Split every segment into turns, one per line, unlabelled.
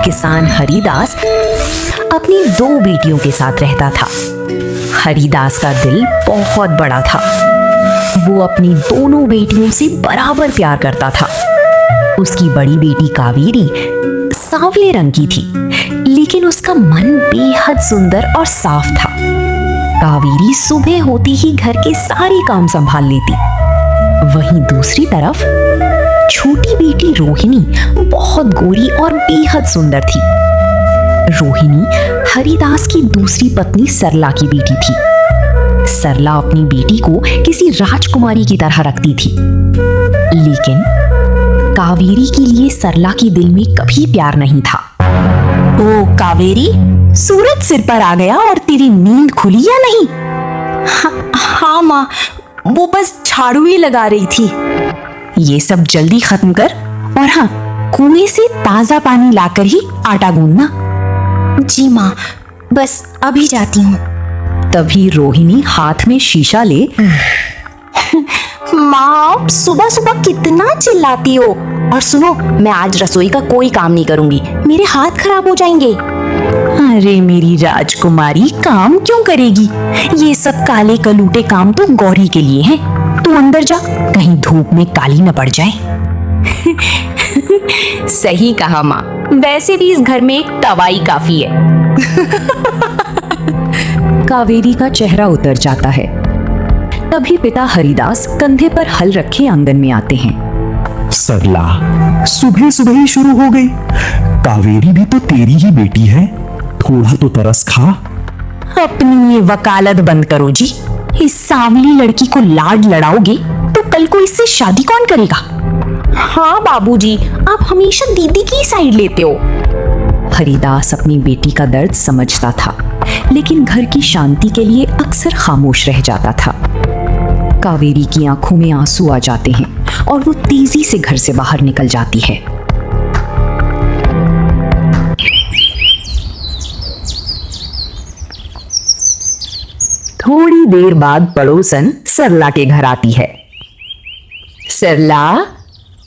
किसान हरिदास अपनी 2 बेटियों के साथ रहता था। हरिदास का दिल बहुत बड़ा था। वो अपनी दोनों बेटियों से बराबर प्यार करता था। उसकी बड़ी बेटी कावेरी सांवले रंग की थी, लेकिन उसका मन बेहद सुंदर और साफ था। कावेरी सुबह होते ही घर के सारे काम संभाल लेती। वहीं दूसरी तरफ छोटी बेटी रोहिणी बहुत गोरी और बेहद सुंदर थी। रोहिणी हरिदास की दूसरी पत्नी सरला की बेटी थी। सरला अपनी बेटी को किसी राजकुमारी की तरह रखती थी, लेकिन कावेरी के लिए सरला के दिल में कभी प्यार नहीं था।
ओ कावेरी, सूरज सिर पर आ गया और तेरी नींद खुली या नहीं? हाँ माँ, वो बस झाड़ू ही लगा रही थी। ये सब जल्दी खत्म कर और हाँ, कुएं से ताजा पानी लाकर ही आटा गूंदना। जी माँ, बस अभी जाती हूँ।
तभी रोहिणी हाथ में शीशा ले
माँ, सुबह सुबह कितना चिल्लाती हो। और सुनो, मैं आज रसोई का कोई काम नहीं करूंगी, मेरे हाथ खराब हो जाएंगे। अरे मेरी राजकुमारी, काम क्यों करेगी? ये सब काले कलूटे काम तो गौरी के लिए हैं। तू अंदर जा, कहीं धूप में काली न पड़ जाए। सही कहा माँ, वैसे भी इस घर में एक तवाई काफी है।
कावेरी का चेहरा उतर जाता है। तभी पिता हरिदास कंधे पर हल रखे आंगन में आते हैं।
सरला, सुबह सुबह ही शुरू हो गई। कावेरी भी तो तेरी ही बेटी है, थोड़ा तो तरस खा।
अपनी ये वकालत बंद करो जी। इस सांवली लड़की को लाड लड़ाओगे तो कल को इससे शादी कौन करेगा? हाँ बाबूजी, आप हमेशा दीदी की साइड लेते हो।
हरिदास अपनी बेटी का दर्द समझता था, लेकिन घर की शांति के लिए अक्सर खामोश रह जाता था। कावेरी की आंखों में आंसू आ जाते हैं और वो तेजी से घर से बाहर निकल जाती है। थोड़ी देर बाद पड़ोसन सरला के घर आती है। सरला,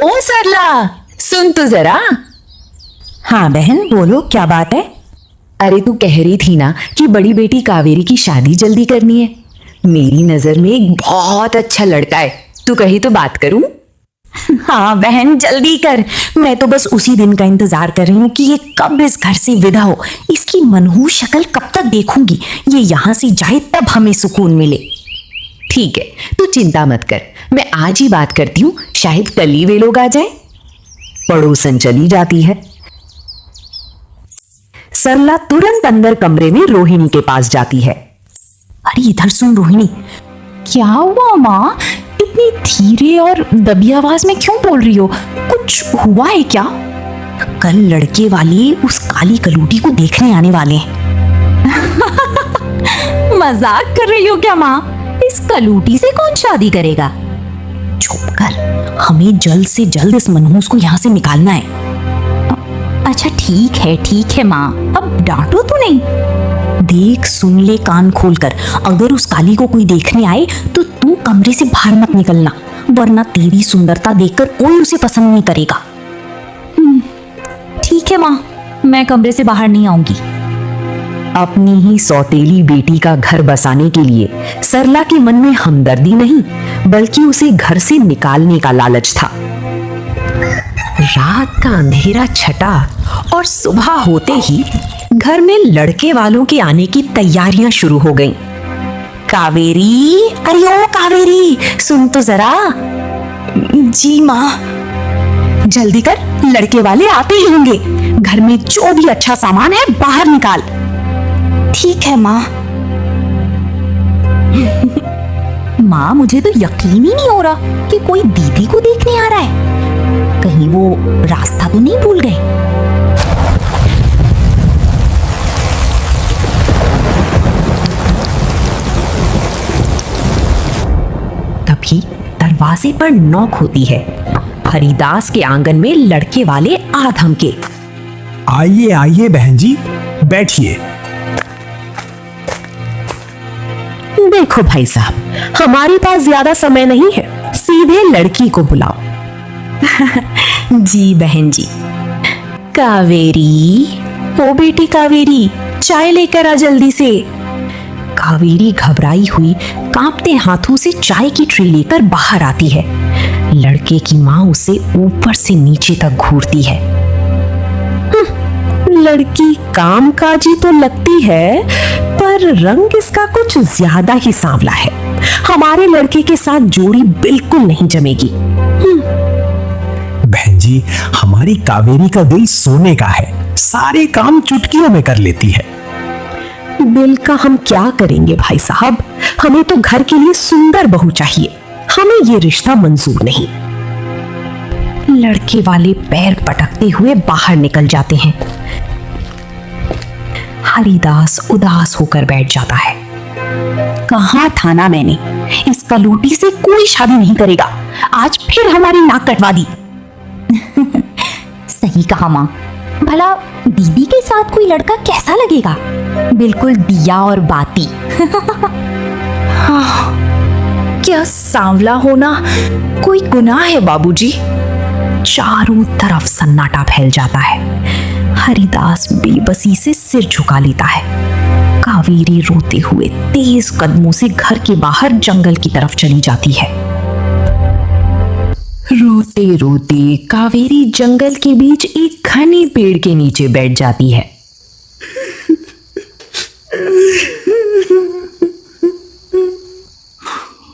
ओ सरला, सुन तो जरा।
हाँ बहन, बोलो, क्या बात है?
अरे तू कह रही थी ना कि बड़ी बेटी कावेरी की शादी जल्दी करनी है। मेरी नजर में एक बहुत अच्छा लड़का है, तू कही तो बात करूं?
हाँ बहन, जल्दी कर। मैं तो बस उसी दिन का इंतजार कर रही हूँ कि ये कब इस घर से विदा हो। इसकी मनहूस शक्ल कब तक देखूंगी? ये यहाँ से जाए तब हमें सुकून मिले।
ठीक है, तू चिंता मत कर, मैं आज ही बात करती हूँ, शायद कल ही वे लोग आ जाए। पड़ोसन चली जाती है। सरला तुरंत अंदर कमरे में रोहिणी के पास जाती है।
अरे इधर सुन रोहिणी। क्या हुआ माँ? इतनी धीरे और दबी आवाज में क्यों बोल रही हो? कुछ हुआ है क्या? कल लड़के वाले उस काली कलूटी को देखने आने वाले हैं। मजाक कर रही हो क्या माँ? इस कलूटी से कौन शादी करेगा? चुप कर, हमें जल्द से जल्द इस मनहूस को यहाँ से निकालना है। अच्छा ठीक है माँ, अब डांटो तो नहीं। देख सुन ले कान खोलकर, अगर उस काली को कोई देखने आए तो तू कमरे से बाहर मत निकलना, वरना तेरी सुंदरता देखकर कोई उसे पसंद नहीं करेगा। ठीक है माँ, मैं कमरे से बाहर नहीं आऊंगी।
अपनी ही सौतेली बेटी का घर बसाने के लिए सरला के मन में हमदर्दी नहीं, बल्कि उसे घर से निकालने का लालच था। रात का अंधेरा छटा और सुबह होते ही घर में लड़के वालों के आने की तैयारियां शुरू हो गईं।
कावेरी, अरे ओ कावेरी, सुन तो जरा। जी माँ। जल्दी कर, लड़के वाले आते ही होंगे। घर में जो भी अच्छा सामान है बाहर निकाल। ठीक है माँ। माँ, मुझे तो यकीन ही नहीं हो रहा कि कोई दीदी को देखने आ रहा है। कहीं वो रास्ता तो नहीं भूल गए?
तभी दरवाजे पर नॉक होती है। हरिदास के आंगन में लड़के वाले आ धमके।
आइए आइए बहन जी, बैठिए।
देखो भाई साहब, हमारे पास ज्यादा समय नहीं है, सीधे लड़की को बुलाओ।
जी बहन जी। कावेरी, ओ बेटी कावेरी, चाय लेकर आ जल्दी से। कावेरी घबराई हुई कांपते हाथों से चाय की ट्रे लेकर बाहर आती है। लड़के की माँ उसे ऊपर से नीचे तक घूरती है।
लड़की कामकाजी तो लगती है, पर रंग इसका कुछ ज्यादा ही सांवला है। हमारे लड़के के साथ जोड़ी बिल्कुल नहीं जमेगी।
बहन जी, हमारी कावेरी का दिल सोने का है, सारे काम चुटकियों में कर लेती है।
दिल का हम क्या करेंगे भाई साहब, हमें तो घर के लिए सुंदर बहू चाहिए, हमें ये रिश्ता मंजूर नहीं।
लड़के वाले पैर पटकते हुए बाहर निकल जाते हैं। हरिदास उदास होकर बैठ जाता है। कहाँ था ना मैंने, इस कलूटी से कोई शादी नहीं करेगा, आज फिर हमारी नाक कटवा दी। सही कहा माँ, भला दीदी के साथ कोई लड़का कैसा लगेगा, बिल्कुल दिया और बाती। हाँ, क्या सांवला होना कोई गुनाह है बाबूजी? चारों तरफ सन्नाटा फैल जाता है। हरिदास बेबसी से सिर झुका लेता है। कावेरी रोते हुए तेज कदमों से घर के बाहर जंगल की तरफ चली जाती है।
रोते रोते कावेरी जंगल के बीच एक घने पेड़ के नीचे बैठ जाती है।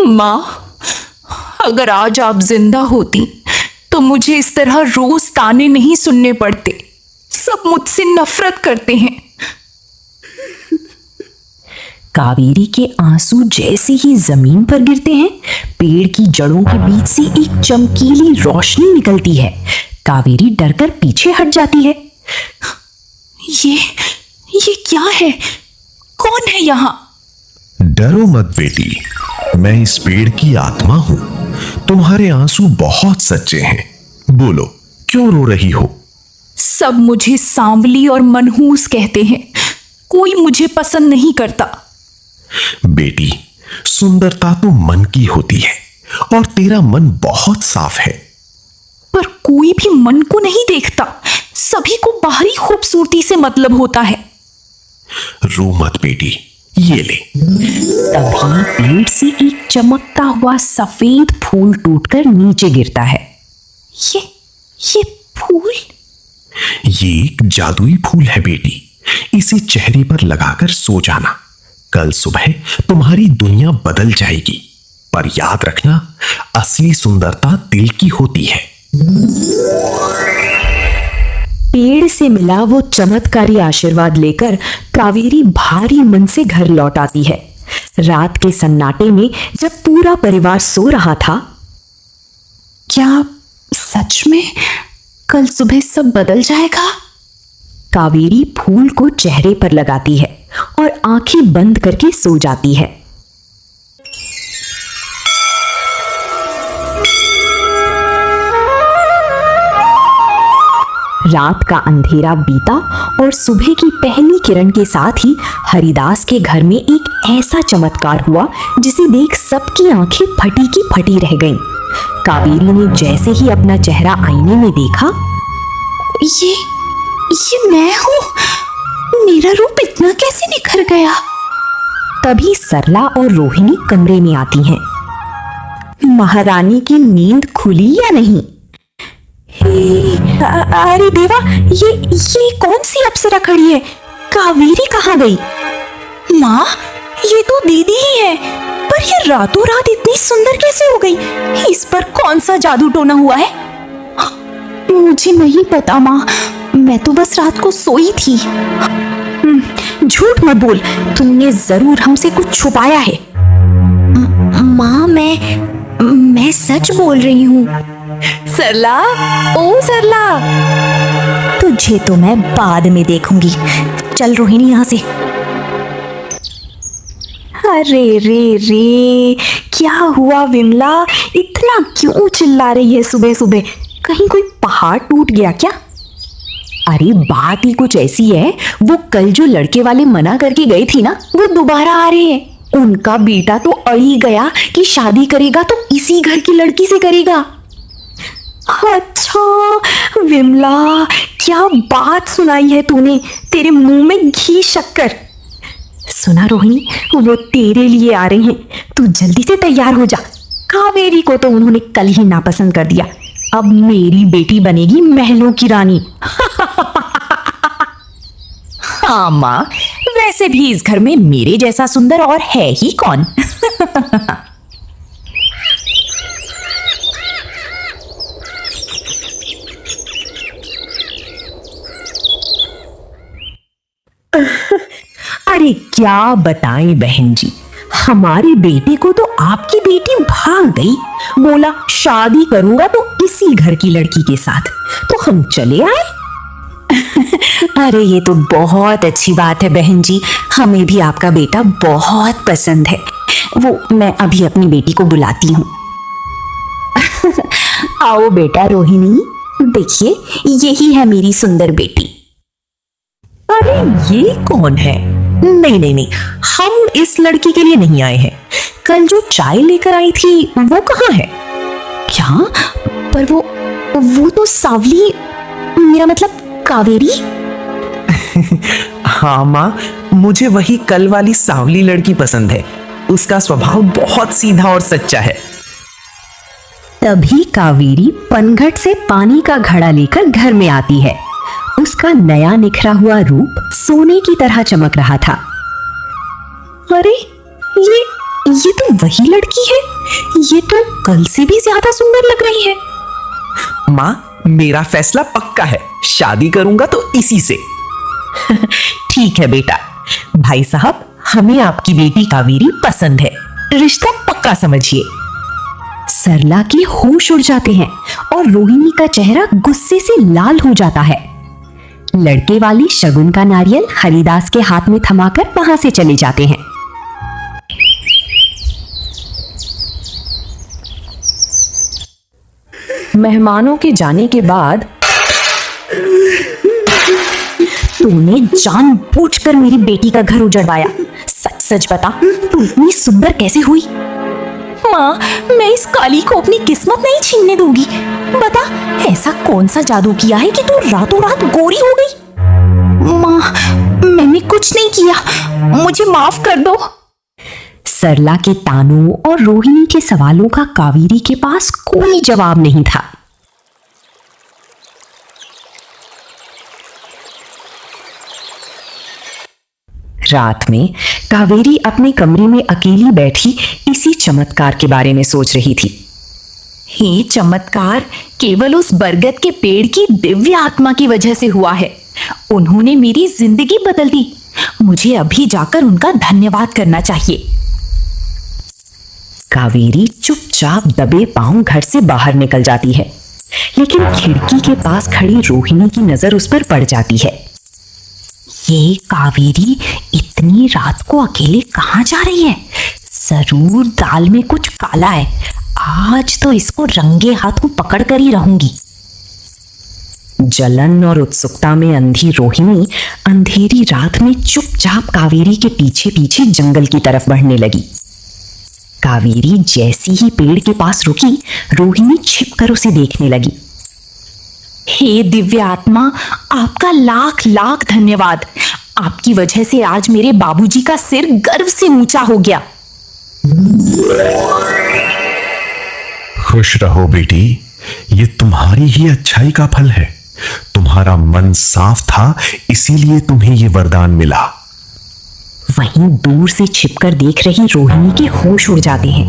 माँ, अगर आज आप जिंदा होती तो मुझे इस तरह रोज ताने नहीं सुनने पड़ते। सब मुझसे नफरत करते हैं।
कावेरी के आंसू जैसे ही जमीन पर गिरते हैं, पेड़ की जड़ों के बीच से एक चमकीली रोशनी निकलती है। कावेरी डरकर पीछे हट जाती है।
ये क्या है? कौन है यहाँ?
डरो मत बेटी, मैं इस पेड़ की आत्मा हूं। तुम्हारे आंसू बहुत सच्चे हैं। बोलो, क्यों रो रही हो?
सब मुझे सांवली और मनहूस कहते हैं। कोई मुझे पसंद नहीं करता।
बेटी, सुंदरता तो मन की होती है और तेरा मन बहुत साफ है।
पर कोई भी मन को नहीं देखता। सभी को बाहरी खूबसूरती से मतलब होता है।
रो मत बेटी, ये ले।
तभी पेड़ से एक चमकता हुआ सफेद फूल टूटकर नीचे गिरता है।
ये फूल?
ये एक जादुई फूल है बेटी। इसे चेहरे पर लगाकर सो जाना। कल सुबह तुम्हारी दुनिया बदल जाएगी। पर याद रखना, असली सुंदरता दिल की होती है।
पेड़ से मिला वो चमत्कारी आशीर्वाद लेकर कावेरी भारी मन से घर लौट आती है। रात के सन्नाटे में जब पूरा परिवार सो रहा था,
क्या सच में कल सुबह सब बदल जाएगा?
कावेरी फूल को चेहरे पर लगाती है और आंखें बंद करके सो जाती है। रात का अंधेरा बीता और सुबह की पहली किरण के साथ ही हरिदास के घर में एक ऐसा चमत्कार हुआ जिसे देख सबकी आंखें फटी की फटी रह गईं। कावेरी ने जैसे ही अपना चेहरा आईने में देखा,
ये मैं हूँ? मेरा रूप इतना कैसे निखर गया?
तभी सरला और रोहिणी कमरे में आती हैं। महारानी की नींद खुली या नहीं? अरे देवा, ये कौन सी अप्सरा खड़ी है? कावेरी कहाँ गई?
माँ, ये तो दीदी ही है। पर ये रातों रात इतनी सुंदर कैसे हो गई? इस पर कौन सा जादू टोना हुआ है? मुझे नहीं पता माँ, मैं तो बस रात को सोई थी।
झूठ मत बोल, तुमने जरूर हमसे कुछ छुपाया है।
माँ, मैं सच बोल रही हूँ।
सरला, ओ सरला,
तुझे तो मैं बाद में देखूंगी। चल रोहिणी यहाँ से।
अरे रे, क्या हुआ विमला? इतना क्यों चिल्ला रही है सुबह सुबह? कहीं कोई पहाड़ टूट गया क्या? अरे बात ही कुछ ऐसी है, वो कल जो लड़के वाले मना करके गए थी ना, वो दोबारा आ रहे हैं। उनका बेटा तो अड़ ही गया कि शादी करेगा तो इसी घर की लड़की से करेगा। अच्छा विमला, क्या बात सुनाई है तूने, तेरे मुंह में घी शक्कर। सुना रोहिणी, वो तेरे लिए आ रहे हैं, तू जल्दी से तैयार हो जा। कावेरी को तो उन्होंने कल ही नापसंद कर दिया, अब मेरी बेटी बनेगी महलों की रानी।
हाँ माँ, वैसे भी इस घर में मेरे जैसा सुंदर और है ही कौन।
अरे क्या बताएं बहन जी, हमारी बेटी को तो आपकी बेटी भाग गई, बोला शादी करूंगा तो इसी घर की लड़की के साथ, तो हम चले आए।
अरे ये तो बहुत अच्छी बात है बहन जी, हमें भी आपका बेटा बहुत पसंद है। वो मैं अभी अपनी बेटी को बुलाती हूँ। आओ बेटा रोहिणी, देखिए यही है मेरी सुंदर बेटी।
अरे ये कौन है? नहीं नहीं नहीं, हम इस लड़की के लिए नहीं आए हैं। कल जो चाय लेकर आई थी वो कहाँ है?
क्या? पर वो तो सावली, मेरा मतलब कावेरी।
हाँ माँ, मुझे वही कल वाली सांवली लड़की पसंद है। उसका स्वभाव बहुत सीधा और सच्चा है।
तभी कावेरी पनघट से पानी का घड़ा लेकर घर में आती है। उसका नया निखरा हुआ रूप सोने की तरह चमक रहा था। अरे ये तो वही लड़की है, ये तो कल से भी ज्यादा सुंदर लग रही है।
माँ, मेरा फैसला पक्का है, शादी करूंगा तो इसी से।
ठीक है बेटा, भाई साहब हमें आपकी बेटी कावेरी पसंद है, रिश्ता पक्का समझिए। सरला के होश उड़ जाते हैं और रोहिणी का चेहरा गुस्से से लाल हो जाता है। लड़के वाली शगुन का नारियल हरिदास के हाथ में थमाकर वहां से चले जाते हैं। मेहमानों के जाने के बाद
तूने जानबूझकर मेरी बेटी का घर उजड़वाया। सच सच बता, तू इतनी सुंदर कैसे हुई?
माँ, मैं इस काली को अपनी किस्मत नहीं छीनने दूंगी। बता, ऐसा कौन सा जादू किया है कि तू रातों रात गोरी हो गई? माँ, मैंने कुछ नहीं किया, मुझे माफ कर दो।
सरला के तानों और रोहिणी के सवालों का कावेरी के पास कोई जवाब नहीं था। रात में कावेरी अपने कमरे में अकेली बैठी इसी चमत्कार के बारे में सोच रही थी।
ये चमत्कार केवल उस बरगद के पेड़ की दिव्य आत्मा की वजह से हुआ है। उन्होंने मेरी जिंदगी बदल दी। मुझे अभी जाकर उनका धन्यवाद करना चाहिए।
कावेरी चुपचाप दबे पांव घर से बाहर निकल जाती है, लेकिन खिड़की के पास खड़ी रोहिणी की नजर उस पर पड़ जाती है। ये कावेरी इतनी रात को अकेले कहाँ जा रही है? जरूर दाल में कुछ काला है। आज तो इसको रंगे हाथों पकड़ कर ही रहूंगी। जलन और उत्सुकता में अंधी रोहिणी अंधेरी रात में चुपचाप कावेरी के पीछे पीछे जंगल की तरफ बढ़ने लगी। कावेरी जैसी ही पेड़ के पास रुकी, रोहिणी छिपकर उसे देखने लगी।
हे दिव्य आत्मा, आपका लाख लाख धन्यवाद। आपकी वजह से आज मेरे बाबूजी का सिर गर्व से ऊंचा हो गया।
खुश रहो बेटी, ये तुम्हारी ही अच्छाई का फल है। तुम्हारा मन साफ था, इसीलिए तुम्हें ये वरदान मिला।
वहीं दूर से छिपकर देख रही रोहिणी के होश उड़ जाते हैं।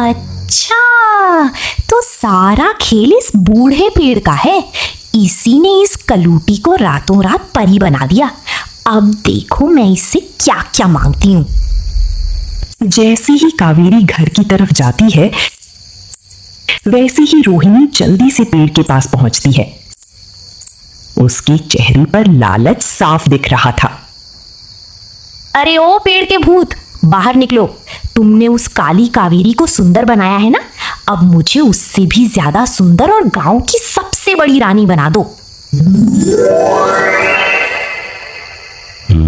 अच्छा, तो सारा खेल इस बूढ़े पेड़ का है। इसी ने इस कलूटी को रातों रात परी बना दिया। अब देखो मैं इससे क्या क्या मांगती हूँ।
जैसे ही कावेरी घर की तरफ जाती है, वैसे ही रोहिणी जल्दी से पेड़ के पास पहुंचती है। उसके चेहरे पर लालच साफ दिख रहा था।
अरे ओ पेड़ के भूत, बाहर निकलो। तुमने उस काली कावेरी को सुंदर बनाया है ना, अब मुझे उससे भी ज्यादा सुंदर और गांव की सबसे बड़ी रानी बना दो।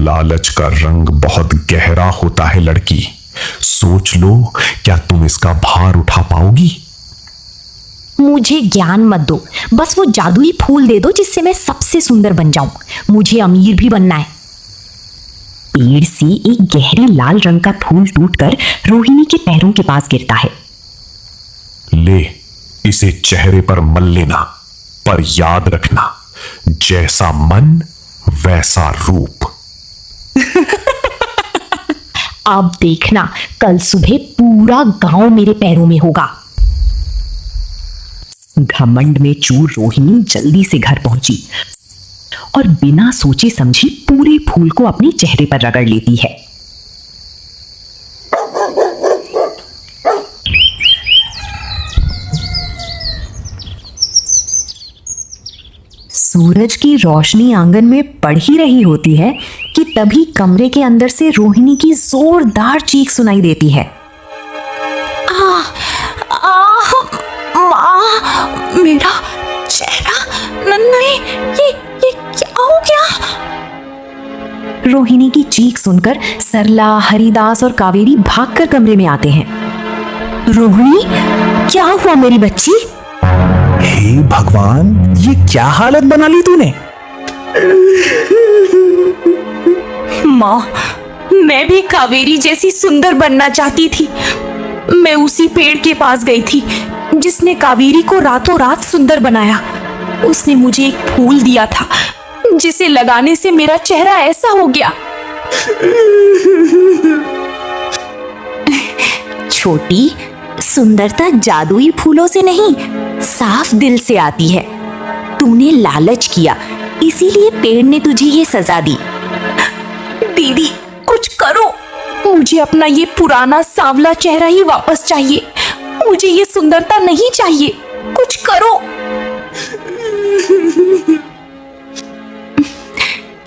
लालच का रंग बहुत गहरा होता है लड़की। सोच लो, क्या तुम इसका भार उठा पाओगी?
मुझे ज्ञान मत दो, बस वो जादुई फूल दे दो जिससे मैं सबसे सुंदर बन जाऊं। मुझे अमीर भी बनना है। पेड़ से एक गहरे लाल रंग का फूल टूटकर रोहिणी के पैरों के पास गिरता है।
ले, इसे चेहरे पर मल लेना, पर याद रखना, जैसा मन वैसा रूप।
अब देखना, कल सुबह पूरा गांव मेरे पैरों में होगा। घमंड में चूर रोहिणी जल्दी से घर पहुंची और बिना सोचे समझे पूरे फूल को अपने चेहरे पर रगड़ लेती है। सूरज की रोशनी आंगन में पड़ ही रही होती है कि तभी कमरे के अंदर से रोहिणी की जोरदार चीख सुनाई देती है।
माँ, मेरा चेहरा नहीं, ये क्या हो गया?
रोहिणी की चीख सुनकर सरला, हरिदास और कावेरी भागकर कमरे में आते हैं। रोहिणी, क्या हुआ मेरी बच्ची?
हे भगवान, ये क्या हालत बना ली तूने?
माँ, मैं भी कावेरी जैसी सुंदर बनना चाहती थी। मैं उसी पेड़ के पास गई थी जिसने कावेरी को रातों रात सुंदर बनाया। उसने मुझे एक फूल दिया था जिसे लगाने से मेरा चेहरा ऐसा हो गया।
छोटी, सुंदरता जादुई फूलों से नहीं, साफ दिल से आती है। तूने लालच किया, इसीलिए पेड़ ने तुझे ये सजा दी।
दीदी, कुछ करो। मुझे अपना ये पुराना सांवला चेहरा ही वापस चाहिए। मुझे ये सुंदरता नहीं चाहिए। कुछ करो।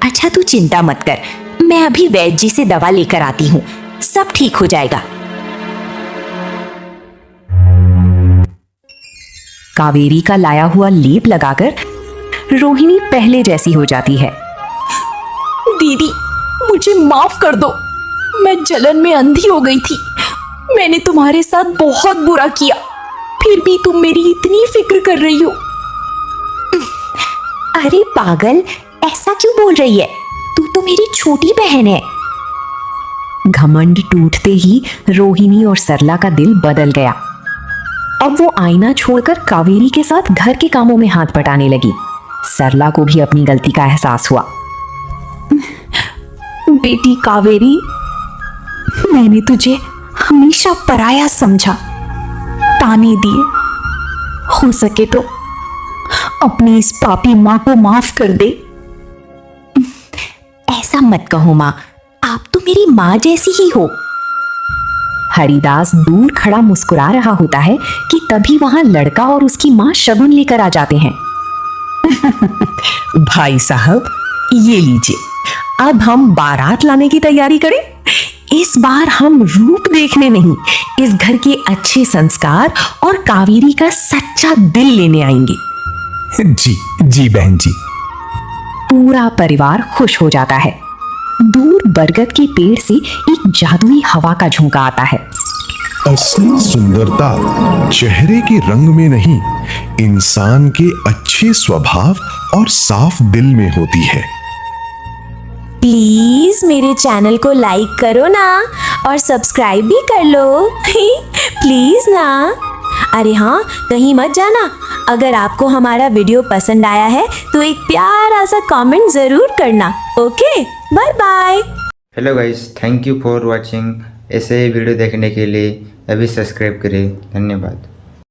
अच्छा, तू चिंता मत कर, मैं अभी वैद्य जी से दवा लेकर आती हूँ, सब ठीक हो जाएगा। कावेरी का लाया हुआ लेप लगाकर रोहिणी पहले जैसी हो जाती है।
दीदी, मुझे माफ कर दो। मैं जलन में अंधी हो गई थी। मैंने तुम्हारे साथ बहुत बुरा किया, फिर भी तुम मेरी इतनी फिक्र कर रही हो।
अरे पागल, ऐसा क्यों बोल रही है? तू तो मेरी छोटी बहन है। घमंड टूटते ही रोहिणी और सरला का दिल बदल गया। अब वो आईना छोड़कर कावेरी के साथ घर के कामों में हाथ बटाने लगी। सरला को भी अपनी गलती का एहसास हुआ।
बेटी कावेरी, मैंने तुझे हमेशा पराया समझा, ताने दिए। हो सके तो अपनी इस पापी माँ को माफ कर दे।
ऐसा मत कहो माँ, आप तो मेरी माँ जैसी ही हो। हरिदास दूर खड़ा मुस्कुरा रहा होता है कि तभी वहां लड़का और उसकी माँ शगुन लेकर आ जाते हैं।
भाई साहब, ये लीजिए, अब हम बारात लाने की तैयारी करें। इस बार हम रूप देखने नहीं, इस घर के अच्छे संस्कार और कावेरी का सच्चा दिल लेने आएंगे।
जी जी बहन जी।
पूरा परिवार खुश हो जाता है। दूर बरगद के पेड़ से एक जादुई हवा का झोंका आता है।
असली सुंदरता चेहरे के रंग में नहीं, इंसान के अच्छे स्वभाव और साफ दिल में होती है।
प्लीज मेरे चैनल को लाइक करो ना और सब्सक्राइब भी कर लो। प्लीज ना। अरे हाँ, कहीं मत जाना। अगर आपको हमारा वीडियो पसंद आया है तो एक प्यारा सा कमेंट जरूर करना। Okay, bye bye.
Hello guys, thank you for watching. ऐसे ही वीडियो देखने के लिए अभी सब्सक्राइब करें। धन्यवाद।